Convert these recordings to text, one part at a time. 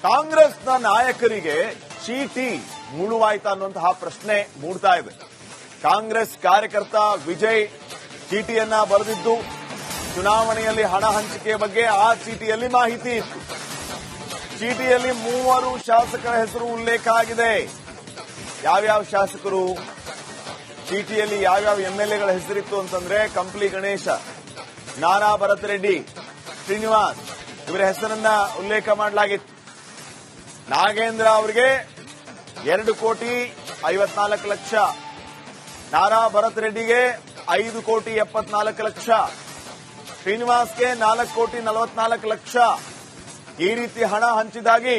ಕಾಂಗ್ರೆಸ್ನ ನಾಯಕರಿಗೆ ಚೀಟಿ ಮುಳುವಾಯ್ತಾ ಅನ್ನುವಂತಹ ಪ್ರಶ್ನೆ ಮೂಡ್ತಾ ಇದೆ. ಕಾಂಗ್ರೆಸ್ ಕಾರ್ಯಕರ್ತ ವಿಜಯ್ ಚೀಟಿಯನ್ನ ಬರೆದಿದ್ದು ಚುನಾವಣೆಯಲ್ಲಿ ಹಣ ಹಂಚಿಕೆ ಬಗ್ಗೆ ಆ ಚೀಟಿಯಲ್ಲಿ ಮಾಹಿತಿ ಇತ್ತು. ಚೀಟಿಯಲ್ಲಿ 3 ಶಾಸಕರ ಹೆಸರು ಉಲ್ಲೇಖ ಆಗಿದೆ. ಯಾವ್ಯಾವ ಶಾಸಕರು, ಚೀಟಿಯಲ್ಲಿ ಯಾವ್ಯಾವ ಎಂಎಲ್ಎಗಳ ಹೆಸರಿತ್ತು ಅಂತಂದ್ರೆ ಕಂಪ್ಲಿ ಗಣೇಶ, ನಾರಾ ಭರತ್ ರೆಡ್ಡಿ, ಶ್ರೀನಿವಾಸ್ ಇವರ ಹೆಸರನ್ನ ಉಲ್ಲೇಖ ಮಾಡಲಾಗಿತ್ತು. ನಾಗೇಂದ್ರ ಅವರಿಗೆ 2,54,00,000, ನಾರಾ ಭರತ್ ರೆಡ್ಡಿಗೆ 5,74,00,000, ಶ್ರೀನಿವಾಸ್ಗೆ 4,44,00,000 ಈ ರೀತಿ ಹಣ ಹಂಚಿದಾಗಿ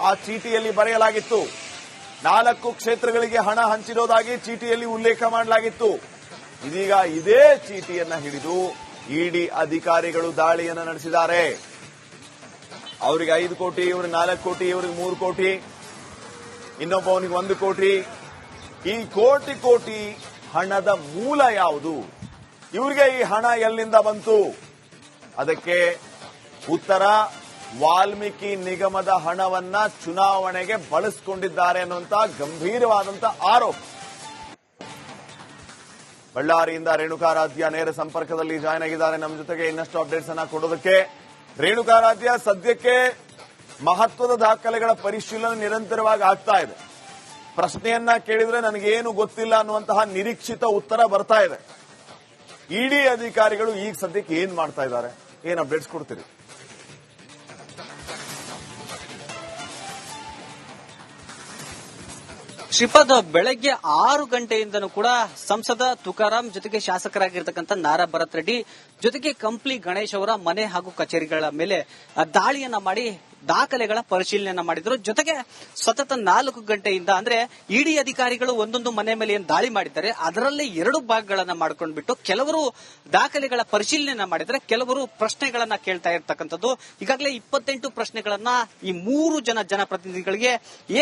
ಆ ಚೀಟಿಯಲ್ಲಿ ಬರೆಯಲಾಗಿತ್ತು. 4 ಕ್ಷೇತ್ರಗಳಿಗೆ ಹಣ ಹಂಚಿರೋದಾಗಿ ಚೀಟಿಯಲ್ಲಿ ಉಲ್ಲೇಖ ಮಾಡಲಾಗಿತ್ತು. ಇದೀಗ ಇದೇ ಚೀಟಿಯನ್ನ ಹಿಡಿದು ಇಡಿ ಅಧಿಕಾರಿಗಳು ದಾಳಿಯನ್ನು ನಡೆಸಿದ್ದಾರೆ. ಅವರಿಗೆ 5 ಕೋಟಿ, ಇವ್ರಿಗೆ 4 ಕೋಟಿ, ಇವ್ರಿಗೆ 3 ಕೋಟಿ, ಇನ್ನೊಬ್ಬವನಿಗೆ 1 ಕೋಟಿ. ಈ ಕೋಟಿ ಹಣದ ಮೂಲ ಯಾವುದು? ಇವರಿಗೆ ಈ ಹಣ ಎಲ್ಲಿಂದ ಬಂತು? ಅದಕ್ಕೆ ಉತ್ತರ, ವಾಲ್ಮೀಕಿ ನಿಗಮದ ಹಣವನ್ನ ಚುನಾವಣೆಗೆ ಬಳಸಿಕೊಂಡಿದ್ದಾರೆ ಅನ್ನುವಂತ ಗಂಭೀರವಾದಂತ ಆರೋಪ. ಬಳ್ಳಾರಿಯಿಂದ ರೇಣುಕಾರಾಧ್ಯ ನೇರ ಸಂಪರ್ಕದಲ್ಲಿ ಜಾಯ್ನ್ ಆಗಿದ್ದಾರೆ ನಮ್ಮ ಜೊತೆಗೆ ಇನ್ನಷ್ಟು ಅಪ್ಡೇಟ್ಸ್ ಅನ್ನ ಕೊಡೋದಕ್ಕೆ. ರೇಣುಕಾರಾಧ್ಯ, ಸದ್ಯಕ್ಕೆ ಮಹತ್ವದ ದಾಖಲೆಗಳ ಪರಿಶೀಲನೆ ನಿರಂತರವಾಗಿ ಆಗ್ತಾ ಇದೆ. ಪ್ರಶ್ನೆಯನ್ನ ಕೇಳಿದ್ರೆ ನನಗೇನು ಗೊತ್ತಿಲ್ಲ ಅನ್ನುವಂತಹ ನಿರೀಕ್ಷಿತ ಉತ್ತರ ಬರ್ತಾ ಇದೆ. ಇಡಿ ಅಧಿಕಾರಿಗಳು ಈಗ ಸದ್ಯಕ್ಕೆ ಏನ್ ಮಾಡ್ತಾ ಇದ್ದಾರೆ, ಏನ್ ಅಪ್ಡೇಟ್ಸ್ ಕೊಡ್ತೀರಿ? ಶ್ರೀಪಾದ್, ಬೆಳಗ್ಗೆ 6 ಗಂಟೆಯಿಂದನೂ ಕೂಡ ಸಂಸದ ತುಕಾರಾಂ ಜೊತೆಗೆ ಶಾಸಕರಾಗಿರ್ತಕ್ಕಂಥ ನಾರಾ ಭರತ್ ರೆಡ್ಡಿ ಜೊತೆಗೆ ಕಂಪ್ಲಿ ಗಣೇಶ್ ಅವರ ಮನೆ ಹಾಗೂ ಕಚೇರಿಗಳ ಮೇಲೆ ದಾಳಿಯನ್ನ ಮಾಡಿ ದಾಖಲೆಗಳ ಪರಿಶೀಲನೆಯನ್ನ ಮಾಡಿದ್ರು. ಜೊತೆಗೆ ಸತತ 4 ಗಂಟೆಯಿಂದ ಅಂದ್ರೆ ಇಡಿ ಅಧಿಕಾರಿಗಳು ಒಂದೊಂದು ಮನೆ ಮೇಲೆ ಏನ್ ದಾಳಿ ಮಾಡಿದ್ದಾರೆ ಅದರಲ್ಲಿ 2 ಭಾಗಗಳನ್ನ ಮಾಡ್ಕೊಂಡ್ಬಿಟ್ಟು ಕೆಲವರು ದಾಖಲೆಗಳ ಪರಿಶೀಲನೆಯನ್ನ ಮಾಡಿದ್ರೆ, ಕೆಲವರು ಪ್ರಶ್ನೆಗಳನ್ನ ಕೇಳ್ತಾ ಇರ್ತಕ್ಕಂಥದ್ದು. ಈಗಾಗಲೇ 28 ಪ್ರಶ್ನೆಗಳನ್ನ ಈ 3 ಜನಪ್ರತಿನಿಧಿಗಳಿಗೆ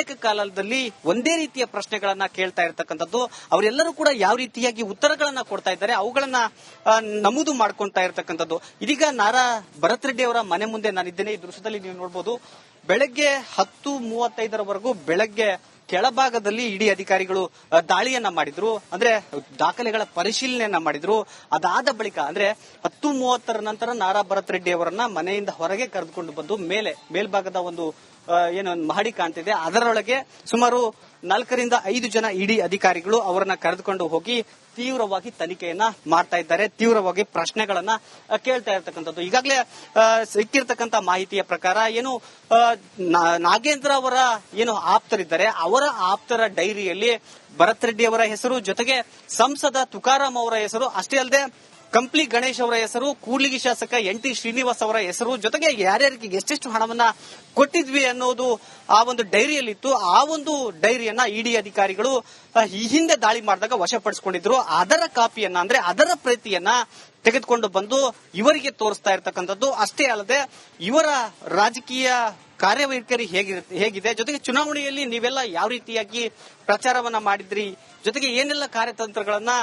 ಏಕಕಾಲದಲ್ಲಿ ಒಂದೇ ರೀತಿಯ ಪ್ರಶ್ನೆಗಳನ್ನ ಕೇಳ್ತಾ ಇರ್ತಕ್ಕಂಥದ್ದು. ಅವರೆಲ್ಲರೂ ಕೂಡ ಯಾವ ರೀತಿಯಾಗಿ ಉತ್ತರಗಳನ್ನ ಕೊಡ್ತಾ ಇದ್ದಾರೆ ಅವುಗಳನ್ನ ನಮೂದು ಮಾಡ್ಕೊಂತಾ ಇರ್ತಕ್ಕಂಥದ್ದು. ಇದೀಗ ನಾರಾ ಭರತ್ ರೆಡ್ಡಿ ಅವರ ಮನೆ ಮುಂದೆ ನಾನಿದ್ದೇನೆ. ಈ ದೃಶ್ಯದಲ್ಲಿ ನೀವು ನೋಡಬಹುದು, ಬೆಳಗ್ಗೆ 10:35 ಬೆಳಗ್ಗೆ ಕೆಳಭಾಗದಲ್ಲಿ ಇಡಿ ಅಧಿಕಾರಿಗಳು ದಾಳಿಯನ್ನ ಮಾಡಿದ್ರು. ಅಂದ್ರೆ ದಾಖಲೆಗಳ ಪರಿಶೀಲನೆಯನ್ನ ಮಾಡಿದ್ರು. ಅದಾದ ಬಳಿಕ ಅಂದ್ರೆ 10:30 ನಂತರ ನಾರಾ ಭರತ್ ರೆಡ್ಡಿ ಅವರನ್ನ ಮನೆಯಿಂದ ಹೊರಗೆ ಕರೆದುಕೊಂಡು ಬಂದು ಮೇಲ್ಭಾಗದ ಒಂದು ಏನು ಮಹಡಿ ಕಾಣ್ತಿದೆ ಅದರೊಳಗೆ ಸುಮಾರು 4 ರಿಂದ 5 ಜನ ಇಡಿ ಅಧಿಕಾರಿಗಳು ಅವರನ್ನ ಕರೆದುಕೊಂಡು ಹೋಗಿ ತೀವ್ರವಾಗಿ ತನಿಖೆಯನ್ನ ಮಾಡ್ತಾ ಇದ್ದಾರೆ. ತೀವ್ರವಾಗಿ ಪ್ರಶ್ನೆಗಳನ್ನ ಕೇಳ್ತಾ ಇರ್ತಕ್ಕಂಥದ್ದು. ಈಗಾಗಲೇ ಸಿಕ್ಕಿರ್ತಕ್ಕಂಥ ಮಾಹಿತಿಯ ಪ್ರಕಾರ ಏನು ನಾಗೇಂದ್ರ ಅವರ ಏನು ಆಪ್ತರಿದ್ದಾರೆ ಅವರ ಆಪ್ತರ ಡೈರಿಯಲ್ಲಿ ಭರತ್ ರೆಡ್ಡಿ ಅವರ ಹೆಸರು ಜೊತೆಗೆ ಸಂಸದ ತುಕಾರಾಂ ಅವರ ಹೆಸರು ಅಷ್ಟೇ ಅಲ್ಲದೆ ಕಂಪ್ಲಿ ಗಣೇಶ್ ಅವರ ಹೆಸರು, ಕೂಡ್ಲಿಗಿ ಶಾಸಕ NT ಶ್ರೀನಿವಾಸ್ ಅವರ ಹೆಸರು ಜೊತೆಗೆ ಯಾರ್ಯಾರಿಗೆ ಎಷ್ಟೆಷ್ಟು ಹಣವನ್ನ ಕೊಟ್ಟಿದ್ವಿ ಅನ್ನೋದು ಆ ಒಂದು ಡೈರಿಯಲ್ಲಿತ್ತು. ಆ ಒಂದು ಡೈರಿಯನ್ನ ಇಡಿ ಅಧಿಕಾರಿಗಳು ಈ ಹಿಂದೆ ದಾಳಿ ಮಾಡಿದಾಗ ವಶಪಡಿಸಿಕೊಂಡಿದ್ರು. ಅದರ ಕಾಪಿಯನ್ನ ಅಂದ್ರೆ ಅದರ ಪ್ರತಿಯನ್ನ ತೆಗೆದುಕೊಂಡು ಬಂದು ಇವರಿಗೆ ತೋರಿಸ್ತಾ ಇರ್ತಕ್ಕಂಥದ್ದು. ಅಷ್ಟೇ ಅಲ್ಲದೆ ಇವರ ರಾಜಕೀಯ ಕಾರ್ಯವೈಖರಿ ಹೇಗಿದೆ, ಜೊತೆಗೆ ಚುನಾವಣೆಯಲ್ಲಿ ನೀವೆಲ್ಲ ಯಾವ ರೀತಿಯಾಗಿ ಪ್ರಚಾರವನ್ನ ಮಾಡಿದ್ರಿ, ಜೊತೆಗೆ ಏನೆಲ್ಲ ಕಾರ್ಯತಂತ್ರಗಳನ್ನ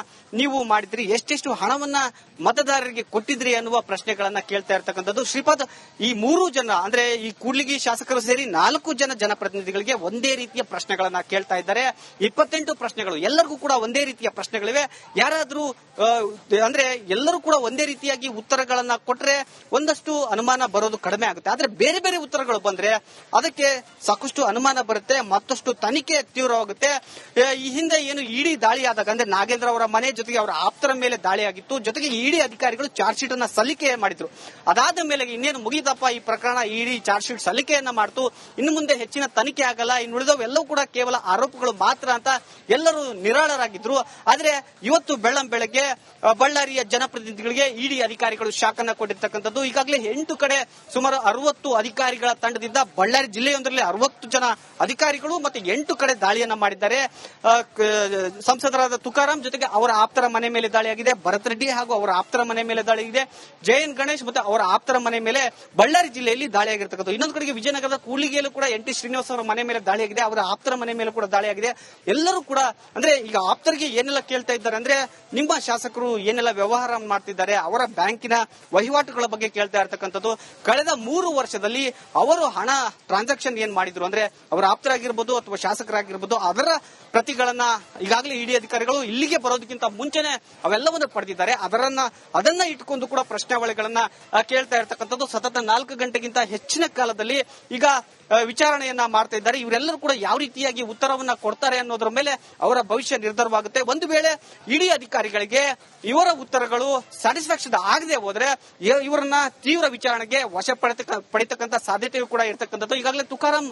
ನೀವು ಮಾಡಿದ್ರಿ, ಎಷ್ಟೆಷ್ಟು ಹಣವನ್ನ ಮತದಾರರಿಗೆ ಕೊಟ್ಟಿದ್ರಿ ಅನ್ನುವ ಪ್ರಶ್ನೆಗಳನ್ನ ಕೇಳ್ತಾ ಇರ್ತಕ್ಕಂಥದ್ದು. ಶ್ರೀಪಾದ್, ಈ 3 ಜನ ಅಂದ್ರೆ ಈ ಕೂಡ್ಲಿಗಿ ಶಾಸಕರು ಸೇರಿ 4 ಜನಪ್ರತಿನಿಧಿಗಳಿಗೆ ಒಂದೇ ರೀತಿಯ ಪ್ರಶ್ನೆಗಳನ್ನ ಕೇಳ್ತಾ ಇದ್ದಾರೆ. 28 ಪ್ರಶ್ನೆಗಳು, ಎಲ್ಲರಿಗೂ ಕೂಡ ಒಂದೇ ರೀತಿಯ ಪ್ರಶ್ನೆಗಳಿವೆ. ಯಾರಾದ್ರೂ ಅಂದ್ರೆ ಎಲ್ಲರೂ ಕೂಡ ಒಂದೇ ರೀತಿಯಾಗಿ ಉತ್ತರಗಳನ್ನ ಕೊಟ್ರೆ ಒಂದಷ್ಟು ಅನುಮಾನ ಬರೋದು ಕಡಿಮೆ ಆಗುತ್ತೆ. ಆದ್ರೆ ಬೇರೆ ಬೇರೆ ಉತ್ತರಗಳು ಬಂದ್ರೆ ಅದಕ್ಕೆ ಸಾಕಷ್ಟು ಅನುಮಾನ ಬರುತ್ತೆ, ಮತ್ತಷ್ಟು ತನಿಖೆ ತೀವ್ರವಾಗುತ್ತೆ. ಈ ಹಿಂದೆ ಏನು ಇಡಿ ದಾಳಿ ಆದಾಗ ಅಂದ್ರೆ ನಾಗೇಂದ್ರ ಅವರ ಮನೆ ಜೊತೆಗೆ ಅವರ ಆಪ್ತರ ಮೇಲೆ ದಾಳಿ ಆಗಿತ್ತು. ಜೊತೆಗೆ ಇಡಿ ಅಧಿಕಾರಿಗಳು ಚಾರ್ಜ್ ಶೀಟ್ ಅನ್ನ ಸಲ್ಲಿಕೆ ಮಾಡಿದ್ರು. ಅದಾದ ಮೇಲೆ ಇನ್ನೇನು ಮುಗಿದಪ್ಪ ಈ ಪ್ರಕರಣ, ಇಡಿ ಚಾರ್ಜ್ ಶೀಟ್ ಸಲ್ಲಿಕೆಯನ್ನ ಮಾಡ್ತು, ಇನ್ನು ಮುಂದೆ ಹೆಚ್ಚಿನ ತನಿಖೆ ಆಗಲ್ಲ, ಇನ್ನು ಉಳಿದವೆಲ್ಲವೂ ಕೂಡ ಕೇವಲ ಆರೋಪಗಳು ಮಾತ್ರ ಅಂತ ಎಲ್ಲರೂ ನಿರಾಳರಾಗಿದ್ರು. ಆದ್ರೆ ಇವತ್ತು ಬೆಳಗ್ಗೆ ಬಳ್ಳಾರಿಯ ಜನಪ್ರತಿನಿಧಿಗಳಿಗೆ ಇಡಿ ಅಧಿಕಾರಿಗಳು ಶಾಕ್ ಅನ್ನ ಕೊಟ್ಟಿರ್ತಕ್ಕಂಥದ್ದು. ಈಗಾಗಲೇ 8 ಕಡೆ ಸುಮಾರು 60 ಅಧಿಕಾರಿಗಳ ತಂಡದಿಂದ ಬಳ್ಳಾರಿ ಜಿಲ್ಲೆಯೊಂದರಲ್ಲಿ 60 ಜನ ಅಧಿಕಾರಿಗಳು ಮತ್ತೆ 8 ಕಡೆ ದಾಳಿಯನ್ನ ಮಾಡಿದ್ದಾರೆ. ಸಂಸದರಾದ ತುಕಾರಾಂ ಜೊತೆಗೆ ಅವರ ಆಪ್ತರ ಮನೆ ಮೇಲೆ ದಾಳಿಯಾಗಿದೆ. ಭರತ್ ರೆಡ್ಡಿ ಹಾಗೂ ಅವರ ಆಪ್ತರ ಮನೆ ಮೇಲೆ ದಾಳಿಯಾಗಿದೆ. ಜಯನ್ ಗಣೇಶ್ ಮತ್ತು ಅವರ ಆಪ್ತರ ಮನೆ ಮೇಲೆ ಬಳ್ಳಾರಿ ಜಿಲ್ಲೆಯಲ್ಲಿ ದಾಳಿಯಾಗಿರ್ತಕ್ಕಂಥ. ಇನ್ನೊಂದು ಕಡೆಗೆ ವಿಜಯನಗರದ ಕೂಡ್ಲಿಗಿಯಲ್ಲೂ ಕೂಡ NT ಶ್ರೀನಿವಾಸ್ ಅವರ ಮನೆ ಮೇಲೆ ದಾಳಿಯಾಗಿದೆ. ಅವರ ಆಪ್ತರ ಮನೆ ಮೇಲೆ ಕೂಡ ದಾಳಿಯಾಗಿದೆ. ಎಲ್ಲರೂ ಕೂಡ ಅಂದ್ರೆ ಈಗ ಆಪ್ತರಿಗೆ ಏನೆಲ್ಲ ಕೇಳ್ತಾ ಇದ್ದಾರೆ ಅಂದ್ರೆ ನಿಮ್ಮ ಶಾಸಕರು ಏನೆಲ್ಲ ವ್ಯವಹಾರ ಮಾಡ್ತಿದ್ದಾರೆ, ಅವರ ಬ್ಯಾಂಕಿನ ವಹಿವಾಟುಗಳ ಬಗ್ಗೆ ಕೇಳ್ತಾ ಇರ್ತಕ್ಕಂಥದ್ದು. ಕಳೆದ 3 ವರ್ಷದಲ್ಲಿ ಅವರು ಹಣ ಟ್ರಾನ್ಸಾಕ್ಷನ್ ಏನ್ ಮಾಡಿದ್ರು ಅಂದ್ರೆ ಅವರ ಆಪ್ತರಾಗಿರ್ಬೋದು ಅಥವಾ ಶಾಸಕರಾಗಿರ್ಬೋದು ಅದರ ಪ್ರತಿಗಳನ್ನ ಈಗಾಗಲೇ ಇಡಿ ಅಧಿಕಾರಿಗಳು ಇಲ್ಲಿಗೆ ಬರೋದಕ್ಕಿಂತ ಮುಂಚೆನೆ ಅವೆಲ್ಲವನ್ನು ಪಡೆದಿದ್ದಾರೆ. ಅದನ್ನ ಇಟ್ಕೊಂಡು ಕೂಡ ಪ್ರಶ್ನಾವಳಿಗಳನ್ನ ಕೇಳ್ತಾ ಇರ್ತಕ್ಕಂಥದ್ದು. ಸತತ 4 ಗಂಟೆಗಿಂತ ಹೆಚ್ಚಿನ ಕಾಲದಲ್ಲಿ ಈಗ ವಿಚಾರಣೆಯನ್ನ ಮಾಡ್ತಾ ಇದ್ದಾರೆ. ಇವರೆಲ್ಲರೂ ಕೂಡ ಯಾವ ರೀತಿಯಾಗಿ ಉತ್ತರವನ್ನ ಕೊಡ್ತಾರೆ ಅನ್ನೋದ್ರ ಮೇಲೆ ಅವರ ಭವಿಷ್ಯ ನಿರ್ಧಾರವಾಗುತ್ತೆ. ಒಂದು ವೇಳೆ ಇಡಿ ಅಧಿಕಾರಿಗಳಿಗೆ ಇವರ ಉತ್ತರಗಳು ಸ್ಯಾಟಿಸ್ಫ್ಯಾಕ್ಷನ್ ಆಗದೆ ಹೋದ್ರೆ ಇವರನ್ನ ತೀವ್ರ ವಿಚಾರಣೆಗೆ ವಶ ಪಡಿತಕ್ಕಂಥ ಸಾಧ್ಯತೆಯೂ ಕೂಡ ಇರತಕ್ಕಂಥದ್ದು. ಈಗಾಗಲೇ ತುಕಾರಾಂ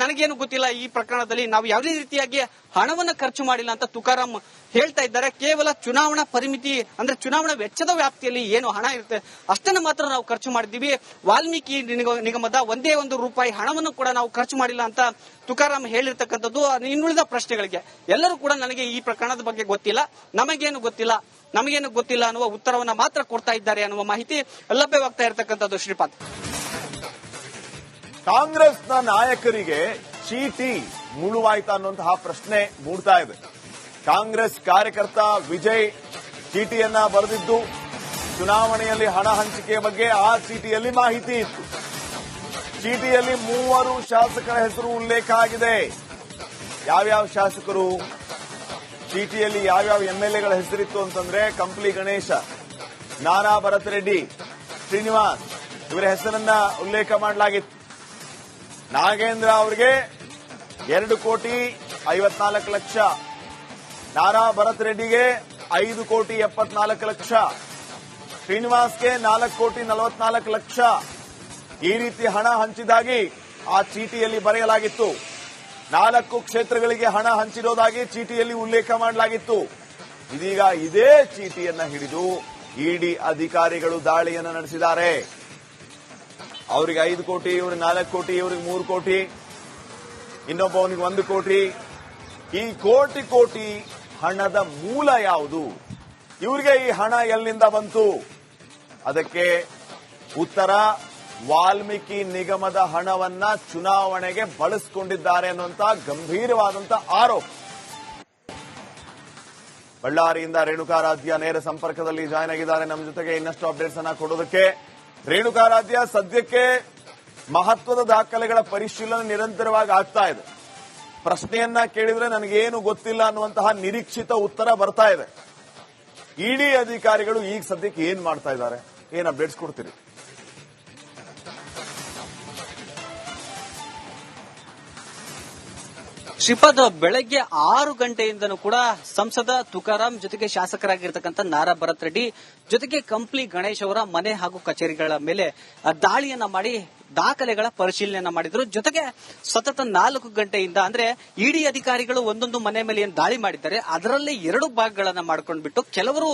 ನನಗೇನು ಗೊತ್ತಿಲ್ಲ ಈ ಪ್ರಕರಣದಲ್ಲಿ ನಾವು ಯಾವುದೇ ರೀತಿಯಾಗಿ ಹಣವನ್ನ ಖರ್ಚು ಮಾಡಿಲ್ಲ ಅಂತ ತುಕಾರಾಂ ಹೇಳ್ತಾ ಇದ್ದಾರೆ. ಕೇವಲ ಚುನಾವಣಾ ಪರಿಮಿತಿ ಅಂದ್ರೆ ಚುನಾವಣಾ ವೆಚ್ಚದ ವ್ಯಾಪ್ತಿಯಲ್ಲಿ ಏನು ಹಣ ಇರುತ್ತೆ ಅಷ್ಟನ್ನು ಮಾತ್ರ ನಾವು ಖರ್ಚು ಮಾಡಿದ್ದೀವಿ. ವಾಲ್ಮೀಕಿ ನಿಗಮದ ಒಂದೇ ರೂಪಾಯಿ ಹಣವನ್ನು ಕೂಡ ನಾವು ಖರ್ಚು ಮಾಡಿಲ್ಲ ಅಂತ ತುಕಾರಾಂ ಹೇಳಿರ್ತಕ್ಕಂಥದ್ದು. ಇನ್ನುಳಿದ ಪ್ರಶ್ನೆಗಳಿಗೆ ಎಲ್ಲರೂ ಕೂಡ ನನಗೆ ಈ ಪ್ರಕರಣದ ಬಗ್ಗೆ ಗೊತ್ತಿಲ್ಲ, ನಮಗೇನು ಗೊತ್ತಿಲ್ಲ ಅನ್ನುವ ಉತ್ತರವನ್ನ ಮಾತ್ರ ಕೊಡ್ತಾ ಇದ್ದಾರೆ ಅನ್ನುವ ಮಾಹಿತಿ ಲಭ್ಯವಾಗ್ತಾ ಇರತಕ್ಕಂಥದ್ದು. ಶ್ರೀಪಾದ್, ಕಾಂಗ್ರೆಸ್ನ ನಾಯಕರಿಗೆ ಚೀಟಿ ಮುಳುವಾಯ್ತಾ ಅನ್ನುವಂತಹ ಪ್ರಶ್ನೆ ಮೂಡ್ತಾ ಇದೆ. ಕಾಂಗ್ರೆಸ್ ಕಾರ್ಯಕರ್ತ ವಿಜಯ್ ಚೀಟಿಯನ್ನ ಬರೆದಿದ್ದು ಚುನಾವಣೆಯಲ್ಲಿ ಹಣ ಹಂಚಿಕೆಯ ಬಗ್ಗೆ ಆ ಚೀಟಿಯಲ್ಲಿ ಮಾಹಿತಿ ಇತ್ತು. ಚೀಟಿಯಲ್ಲಿ 3 ಶಾಸಕರ ಹೆಸರು ಉಲ್ಲೇಖ ಆಗಿದೆ. ಯಾವ್ಯಾವ ಶಾಸಕರು ಚೀಟಿಯಲ್ಲಿ ಯಾವ್ಯಾವ MLAಗಳ ಹೆಸರಿತ್ತು ಅಂತಂದ್ರೆ ಕಂಪ್ಲಿ ಗಣೇಶ, ನಾರಾ ಭರತ್ ರೆಡ್ಡಿ, ಶ್ರೀನಿವಾಸ್ ಇವರ ಹೆಸರನ್ನ ಉಲ್ಲೇಖ ಮಾಡಲಾಗಿತ್ತು. ನಾಗೇಂದ್ರ ಅವರಿಗೆ 2,54,00,000, ನಾರಾ ಭರತ್ ರೆಡ್ಡಿಗೆ 5,74,00,000, ಶ್ರೀನಿವಾಸ್ಗೆ 4,44,00,000 ಈ ರೀತಿ ಹಣ ಹಂಚಿದಾಗಿ ಆ ಚೀಟಿಯಲ್ಲಿ ಬರೆಯಲಾಗಿತ್ತು. 4 ಕ್ಷೇತ್ರಗಳಿಗೆ ಹಣ ಹಂಚಿರೋದಾಗಿ ಚೀಟಿಯಲ್ಲಿ ಉಲ್ಲೇಖ ಮಾಡಲಾಗಿತ್ತು. ಇದೀಗ ಇದೇ ಚೀಟಿಯನ್ನ ಹಿಡಿದು ಇಡಿ ಅಧಿಕಾರಿಗಳು ದಾಳಿಯನ್ನು ನಡೆಸಿದ್ದಾರೆ. ಅವರಿಗೆ 5 ಕೋಟಿ, ಇವ್ರಿಗೆ 4 ಕೋಟಿ, ಇವ್ರಿಗೆ 3 ಕೋಟಿ, ಇನ್ನೊಬ್ಬವನಿಗೆ 1 ಕೋಟಿ. ಈ ಕೋಟಿ ಹಣದ ಮೂಲ ಯಾವುದು? ಇವರಿಗೆ ಈ ಹಣ ಎಲ್ಲಿಂದ ಬಂತು? ಅದಕ್ಕೆ ಉತ್ತರ ವಾಲ್ಮೀಕಿ ನಿಗಮದ ಹಣವನ್ನ ಚುನಾವಣೆಗೆ ಬಳಸಿಕೊಂಡಿದ್ದಾರೆ ಅನ್ನುವಂತ ಗಂಭೀರವಾದಂತ ಆರೋಪ. ಬಳ್ಳಾರಿಯಿಂದ ರೇಣುಕಾರಾಧ್ಯ ನೇರ ಸಂಪರ್ಕದಲ್ಲಿ ಜಾಯ್ನ್ ಆಗಿದ್ದಾರೆ ನಮ್ಮ ಜೊತೆಗೆ. ಇನ್ನಷ್ಟು ಅಪ್ಡೇಟ್ಸ್ ಅನ್ನ ಕೊಡೋದಕ್ಕೆ ರೇಣುಕಾರಾಧ್ಯ, ಸದ್ಯಕ್ಕೆ ಮಹತ್ವದ ದಾಖಲೆಗಳ ಪರಿಶೀಲನೆ ನಿರಂತರವಾಗಿ ಆಗ್ತಾ ಇದೆ. ಪ್ರಶ್ನೆಯನ್ನ ಕೇಳಿದ್ರೆ ನನಗೇನು ಗೊತ್ತಿಲ್ಲ ಅನ್ನುವಂತಹ ನಿರೀಕ್ಷಿತ ಉತ್ತರ ಬರ್ತಾ ಇದೆ. ಇಡಿ ಅಧಿಕಾರಿಗಳು ಈಗ ಸದ್ಯಕ್ಕೆ ಏನ್ ಮಾಡ್ತಾ ಇದ್ದಾರೆ, ಏನ್ ಅಪ್ಡೇಟ್ಸ್ ಕೊಡ್ತೀರಿ? ಶ್ರೀಪಾದ್, ಬೆಳಗ್ಗೆ 6 ಗಂಟೆಯಿಂದನೂ ಕೂಡ ಸಂಸದ ತುಕಾರಾಂ ಜೊತೆಗೆ ಶಾಸಕರಾಗಿರ್ತಕ್ಕಂಥ ನಾರಾ ಭರತ್ ರೆಡ್ಡಿ ಜೊತೆಗೆ ಕಂಪ್ಲಿ ಗಣೇಶ್ ಅವರ ಮನೆ ಹಾಗೂ ಕಚೇರಿಗಳ ಮೇಲೆ ದಾಳಿಯನ್ನ ಮಾಡಿ ದಾಖಲೆಗಳ ಪರಿಶೀಲನೆ ಮಾಡಿದ್ರು. ಜೊತೆಗೆ ಸತತ 4 ಗಂಟೆಯಿಂದ ಅಂದ್ರೆ ಇಡಿ ಅಧಿಕಾರಿಗಳು ಒಂದೊಂದು ಮನೆ ಮೇಲೆ ಏನು ದಾಳಿ ಮಾಡಿದ್ದಾರೆ ಅದರಲ್ಲಿ 2 ಭಾಗಗಳನ್ನ ಮಾಡ್ಕೊಂಡ್ಬಿಟ್ಟು ಕೆಲವರು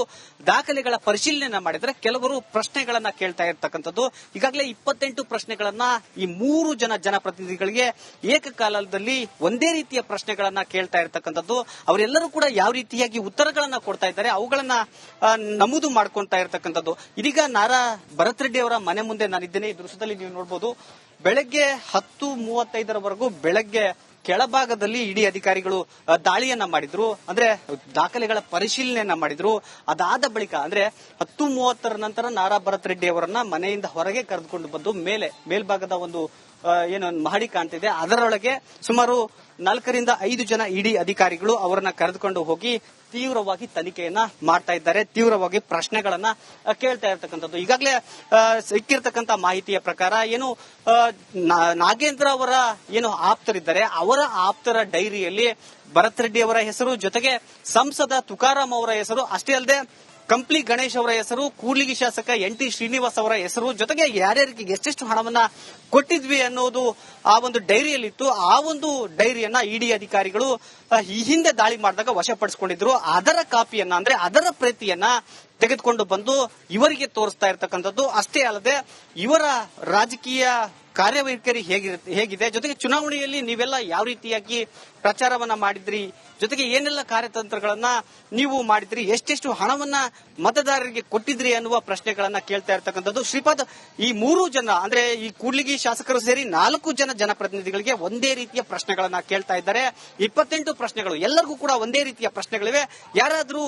ದಾಖಲೆಗಳ ಪರಿಶೀಲನೆ ಮಾಡಿದ್ರೆ, ಕೆಲವರು ಪ್ರಶ್ನೆಗಳನ್ನ ಕೇಳ್ತಾ ಇರ್ತಕ್ಕಂಥದ್ದು. ಈಗಾಗಲೇ 28 ಪ್ರಶ್ನೆಗಳನ್ನ ಈ 3 ಜನಪ್ರತಿನಿಧಿಗಳಿಗೆ ಏಕಕಾಲದಲ್ಲಿ ಒಂದೇ ರೀತಿಯ ಪ್ರಶ್ನೆಗಳನ್ನ ಕೇಳ್ತಾ ಇರ್ತಕ್ಕಂಥದ್ದು. ಅವರೆಲ್ಲರೂ ಕೂಡ ಯಾವ ರೀತಿಯಾಗಿ ಉತ್ತರಗಳನ್ನ ಕೊಡ್ತಾ ಇದ್ದಾರೆ ಅವುಗಳನ್ನ ನಮೂದು ಮಾಡ್ಕೊಂತಾ ಇರ್ತಕ್ಕಂಥದ್ದು. ಇದೀಗ ನಾರಾ ಭರತ್ ರೆಡ್ಡಿ ಅವರ ಮನೆ ಮುಂದೆ ನಾನಿದ್ದೇನೆ. ಈ ದೃಶ್ಯದಲ್ಲಿ ನೀವು ನೋಡಬಹುದು, ಬೆಳಗ್ಗೆ 10:35 ಬೆಳಗ್ಗೆ ಕೆಳಭಾಗದಲ್ಲಿ ಇಡಿ ಅಧಿಕಾರಿಗಳು ದಾಳಿಯನ್ನ ಮಾಡಿದ್ರು. ಅಂದ್ರೆ ದಾಖಲೆಗಳ ಪರಿಶೀಲನೆಯನ್ನ ಮಾಡಿದ್ರು. ಅದಾದ ಬಳಿಕ ಅಂದ್ರೆ 10:30 ನಂತರ ನಾರಾ ಭರತ್ ರೆಡ್ಡಿ ಅವರನ್ನ ಮನೆಯಿಂದ ಹೊರಗೆ ಕರೆದುಕೊಂಡು ಬಂದು ಮೇಲ್ಭಾಗದ ಒಂದು ಏನು ಮಹಡಿ ಕಾಣ್ತಿದೆ ಅದರೊಳಗೆ ಸುಮಾರು 4 ರಿಂದ 5 ಜನ ಇಡಿ ಅಧಿಕಾರಿಗಳು ಅವರನ್ನ ಕರೆದುಕೊಂಡು ಹೋಗಿ ತೀವ್ರವಾಗಿ ತನಿಖೆಯನ್ನ ಮಾಡ್ತಾ ಇದ್ದಾರೆ. ತೀವ್ರವಾಗಿ ಪ್ರಶ್ನೆಗಳನ್ನ ಕೇಳ್ತಾ ಇರ್ತಕ್ಕಂಥದ್ದು. ಈಗಾಗಲೇ ಸಿಕ್ಕಿರ್ತಕ್ಕಂಥ ಮಾಹಿತಿಯ ಪ್ರಕಾರ ಏನು ನಾಗೇಂದ್ರ ಅವರ ಏನು ಆಪ್ತರಿದ್ದಾರೆ ಅವರ ಆಪ್ತರ ಡೈರಿಯಲ್ಲಿ ಭರತ್ ರೆಡ್ಡಿ ಅವರ ಹೆಸರು ಜೊತೆಗೆ ಸಂಸದ ತುಕಾರಾಂ ಅವರ ಹೆಸರು ಅಷ್ಟೇ ಅಲ್ಲದೆ ಕಂಪ್ಲಿ ಗಣೇಶ್ ಅವರ ಹೆಸರು, ಕೂಡ್ಲಿಗಿ ಶಾಸಕ NT ಶ್ರೀನಿವಾಸ್ ಅವರ ಹೆಸರು ಜೊತೆಗೆ ಯಾರ್ಯಾರಿಗೆ ಎಷ್ಟೆಷ್ಟು ಹಣವನ್ನ ಕೊಟ್ಟಿದ್ವಿ ಅನ್ನೋದು ಆ ಒಂದು ಡೈರಿಯಲ್ಲಿತ್ತು. ಆ ಒಂದು ಡೈರಿಯನ್ನ ಇಡಿ ಅಧಿಕಾರಿಗಳು ಈ ಹಿಂದೆ ದಾಳಿ ಮಾಡಿದಾಗ ವಶಪಡಿಸಿಕೊಂಡಿದ್ರು. ಅದರ ಕಾಪಿಯನ್ನ ಅಂದ್ರೆ ಅದರ ಪ್ರತಿಯನ್ನ ತೆಗೆದುಕೊಂಡು ಬಂದು ಇವರಿಗೆ ತೋರಿಸ್ತಾ ಇರ್ತಕ್ಕಂಥದ್ದು. ಅಷ್ಟೇ ಅಲ್ಲದೆ ಇವರ ರಾಜಕೀಯ ಕಾರ್ಯವೈಖರಿ ಹೇಗಿದೆ, ಜೊತೆಗೆ ಚುನಾವಣೆಯಲ್ಲಿ ನೀವೆಲ್ಲ ಯಾವ ರೀತಿಯಾಗಿ ಪ್ರಚಾರವನ್ನ ಮಾಡಿದ್ರಿ, ಜೊತೆಗೆ ಏನೆಲ್ಲ ಕಾರ್ಯತಂತ್ರಗಳನ್ನ ನೀವು ಮಾಡಿದ್ರಿ, ಎಷ್ಟೆಷ್ಟು ಹಣವನ್ನ ಮತದಾರರಿಗೆ ಕೊಟ್ಟಿದ್ರಿ ಅನ್ನುವ ಪ್ರಶ್ನೆಗಳನ್ನ ಕೇಳ್ತಾ ಇರ್ತಕ್ಕಂಥದ್ದು. ಶ್ರೀಪಾದ್, ಈ 3 ಜನ ಅಂದ್ರೆ ಈ ಕೂಡ್ಲಿಗಿ ಶಾಸಕರು ಸೇರಿ 4 ಜನ ಜನಪ್ರತಿನಿಧಿಗಳಿಗೆ ಒಂದೇ ರೀತಿಯ ಪ್ರಶ್ನೆಗಳನ್ನ ಕೇಳ್ತಾ ಇದ್ದಾರೆ. 28 ಪ್ರಶ್ನೆಗಳು, ಎಲ್ಲರಿಗೂ ಕೂಡ ಒಂದೇ ರೀತಿಯ ಪ್ರಶ್ನೆಗಳಿವೆ. ಯಾರಾದ್ರೂ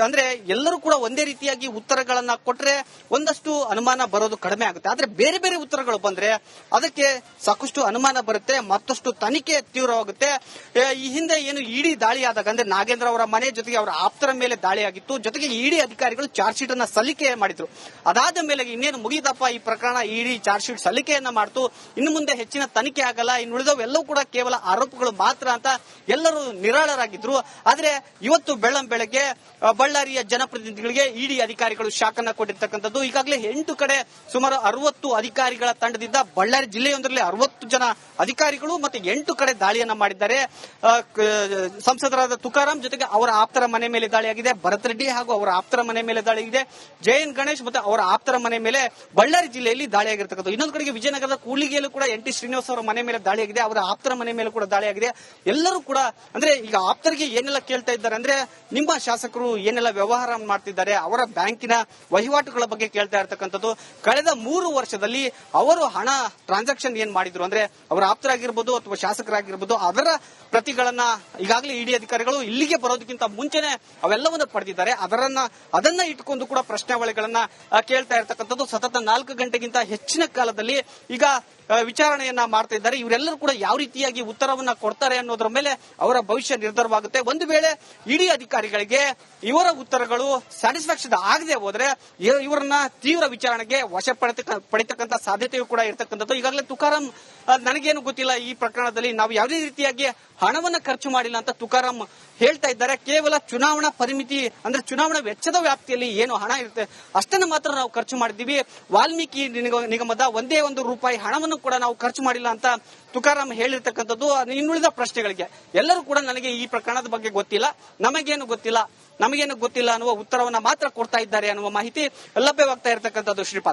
ಅಂದ್ರೆ ಎಲ್ಲರೂ ಕೂಡ ಒಂದೇ ರೀತಿಯಾಗಿ ಉತ್ತರಗಳನ್ನ ಕೊಟ್ರೆ ಒಂದಷ್ಟು ಅನುಮಾನ ಬರೋದು ಕಡಿಮೆ ಆಗುತ್ತೆ. ಆದ್ರೆ ಬೇರೆ ಬೇರೆ ಉತ್ತರಗಳು ಬಂದ್ರೆ ಅದಕ್ಕೆ ಸಾಕಷ್ಟು ಅನುಮಾನ ಬರುತ್ತೆ, ಮತ್ತಷ್ಟು ತನಿಖೆ ತೀವ್ರವಾಗುತ್ತೆ. ಈ ಹಿಂದೆ ಏನು ಇಡಿ ದಾಳಿ ಆದಾಗ ಅಂದ್ರೆ ನಾಗೇಂದ್ರ ಅವರ ಮನೆ ಜೊತೆಗೆ ಅವರ ಆಪ್ತರ ಮೇಲೆ ದಾಳಿ ಆಗಿತ್ತು. ಜೊತೆಗೆ ಇಡಿ ಅಧಿಕಾರಿಗಳು ಚಾರ್ಜ್ ಶೀಟ್ ಅನ್ನ ಸಲ್ಲಿಕೆ ಮಾಡಿದ್ರು. ಅದಾದ ಮೇಲೆ ಇನ್ನೇನು ಮುಗಿದಪ್ಪ ಈ ಪ್ರಕರಣ, ಇಡಿ ಚಾರ್ಜ್ ಶೀಟ್ ಸಲ್ಲಿಕೆಯನ್ನ ಮಾಡ್ತು, ಇನ್ನು ಮುಂದೆ ಹೆಚ್ಚಿನ ತನಿಖೆ ಆಗಲ್ಲ, ಇನ್ನು ಉಳಿದವೆಲ್ಲವೂ ಕೂಡ ಕೇವಲ ಆರೋಪಗಳು ಮಾತ್ರ ಅಂತ ಎಲ್ಲರೂ ನಿರಾಳರಾಗಿದ್ರು. ಆದ್ರೆ ಇವತ್ತು ಬೆಳಗ್ಗೆ ಬಳ್ಳಾರಿಯ ಜನಪ್ರತಿನಿಧಿಗಳಿಗೆ ಇಡಿ ಅಧಿಕಾರಿಗಳು ಶಾಕ್ ಅನ್ನ ಕೊಟ್ಟಿರ್ತಕ್ಕಂಥದ್ದು. ಈಗಾಗಲೇ 8 ಕಡೆ ಸುಮಾರು 60 ಅಧಿಕಾರಿಗಳ ತಂಡದಿಂದ ಬಳ್ಳಾರಿ ಜಿಲ್ಲೆಯೊಂದರಲ್ಲಿ 60 ಜನ ಅಧಿಕಾರಿಗಳು ಮತ್ತೆ 8 ಕಡೆ ದಾಳಿಯನ್ನ ಮಾಡಿದ್ದಾರೆ. ಸಂಸದರಾದ ತುಕಾರಾಂ ಜೊತೆಗೆ ಅವರ ಆಪ್ತರ ಮನೆ ಮೇಲೆ ದಾಳಿಯಾಗಿದೆ, ಭರತ್ ರೆಡ್ಡಿ ಹಾಗೂ ಅವರ ಆಪ್ತರ ಮನೆ ಮೇಲೆ ದಾಳಿಯಾಗಿದೆ, ಜಯನ್ ಗಣೇಶ್ ಮತ್ತೆ ಅವರ ಆಪ್ತರ ಮನೆ ಮೇಲೆ ಬಳ್ಳಾರಿ ಜಿಲ್ಲೆಯಲ್ಲಿ ದಾಳಿಯಾಗಿರ್ತಕ್ಕಂಥದ್ದು. ಇನ್ನೊಂದು ಕಡೆಗೆ ವಿಜಯನಗರದ ಕೂಡ್ಲಿಗಿಯಲ್ಲೂ ಕೂಡ NT ಶ್ರೀನಿವಾಸ್ ಅವರ ಮನೆ ಮೇಲೆ ದಾಳಿಯಾಗಿದೆ, ಅವರ ಆಪ್ತರ ಮನೆ ಮೇಲೆ ಕೂಡ ದಾಳಿಯಾಗಿದೆ. ಎಲ್ಲರೂ ಕೂಡ ಅಂದ್ರೆ ಈಗ ಆಪ್ತರಿಗೆ ಏನೆಲ್ಲ ಕೇಳ್ತಾ ಇದ್ದಾರೆ ಅಂದ್ರೆ ನಿಮ್ಮ ಶಾಸಕರು ಏನೆಲ್ಲ ವ್ಯವಹಾರ ಮಾಡ್ತಿದ್ದಾರೆ, ಅವರ ಬ್ಯಾಂಕಿನ ವಹಿವಾಟುಗಳ ಬಗ್ಗೆ ಕೇಳ್ತಾ ಇರ್ತಕ್ಕಂಥದ್ದು. ಕಳೆದ 3 ವರ್ಷದಲ್ಲಿ ಅವರು ಹಣ ಟ್ರಾನ್ಸಾಕ್ಷನ್ ಏನ್ ಮಾಡಿದ್ರು ಅಂದ್ರೆ ಅವರ ಆಪ್ತರಾಗಿರ್ಬೋದು ಅಥವಾ ಶಾಸಕರಾಗಿರ್ಬೋದು ಅದರ ಪ್ರತಿಗಳನ್ನ ಈಗಾಗಲೇ ಇಡಿ ಅಧಿಕಾರಿಗಳು ಇಲ್ಲಿಗೆ ಬರೋದಕ್ಕಿಂತ ಮುಂಚೆನೆ ಅವೆಲ್ಲವನ್ನು ಪಡೆದಿದ್ದಾರೆ. ಅದನ್ನ ಇಟ್ಕೊಂಡು ಕೂಡ ಪ್ರಶ್ನಾವಳಿಗಳನ್ನ ಕೇಳ್ತಾ ಇರ್ತಕ್ಕಂಥದ್ದು. ಸತತ 4 ಗಂಟೆಗಿಂತ ಹೆಚ್ಚಿನ ಕಾಲದಲ್ಲಿ ಈಗ ವಿಚಾರಣೆಯನ್ನ ಮಾಡ್ತಾ ಇದ್ದಾರೆ. ಇವರೆಲ್ಲರೂ ಕೂಡ ಯಾವ ರೀತಿಯಾಗಿ ಉತ್ತರವನ್ನ ಕೊಡ್ತಾರೆ ಅನ್ನೋದ್ರ ಮೇಲೆ ಅವರ ಭವಿಷ್ಯ ನಿರ್ಧಾರವಾಗುತ್ತೆ. ಒಂದು ವೇಳೆ ಇಡಿ ಅಧಿಕಾರಿಗಳಿಗೆ ಇವರ ಉತ್ತರಗಳು ಸ್ಯಾಟಿಸ್ಫ್ಯಾಕ್ಷನ್ ಆಗದೆ ಹೋದ್ರೆ ಇವರನ್ನ ತೀವ್ರ ವಿಚಾರಣೆಗೆ ವಶ ಪಡಿತಕ್ಕಂತ ಸಾಧ್ಯತೆಯೂ ಕೂಡ ಇರತಕ್ಕಂಥದ್ದು. ಈಗಾಗಲೇ ತುಕಾರಾಂ ನನಗೇನು ಗೊತ್ತಿಲ್ಲ, ಈ ಪ್ರಕರಣದಲ್ಲಿ ನಾವು ಯಾವುದೇ ರೀತಿಯಾಗಿ ಹಣವನ್ನ ಖರ್ಚು ಮಾಡಿಲ್ಲ ಅಂತ ತುಕಾರಾಂ ಹೇಳ್ತಾ ಇದ್ದಾರೆ. ಕೇವಲ ಚುನಾವಣಾ ಪರಿಮಿತಿ ಅಂದ್ರೆ ಚುನಾವಣಾ ವೆಚ್ಚದ ವ್ಯಾಪ್ತಿಯಲ್ಲಿ ಏನು ಹಣ ಇರುತ್ತೆ ಅಷ್ಟನ್ನು ಮಾತ್ರ ನಾವು ಖರ್ಚು ಮಾಡಿದ್ದೀವಿ. ವಾಲ್ಮೀಕಿ ನಿಗಮದ ಒಂದೇ ರೂಪಾಯಿ ಹಣವನ್ನು ಕೂಡ ನಾವು ಖರ್ಚು ಮಾಡಿಲ್ಲ ಅಂತ ತುಕಾರಾಂ ಹೇಳಿರ್ತಕ್ಕಂಥದ್ದು. ಇನ್ನುಳಿದ ಪ್ರಶ್ನೆಗಳಿಗೆ ಎಲ್ಲರೂ ಕೂಡ ನನಗೆ ಈ ಪ್ರಕರಣದ ಬಗ್ಗೆ ಗೊತ್ತಿಲ್ಲ, ನಮಗೇನು ಗೊತ್ತಿಲ್ಲ ಅನ್ನುವ ಉತ್ತರವನ್ನ ಮಾತ್ರ ಕೊಡ್ತಾ ಇದ್ದಾರೆ ಅನ್ನುವ ಮಾಹಿತಿ ಲಭ್ಯವಾಗ್ತಾ ಇರತಕ್ಕಂಥದ್ದು. ಶ್ರೀಪಾದ್.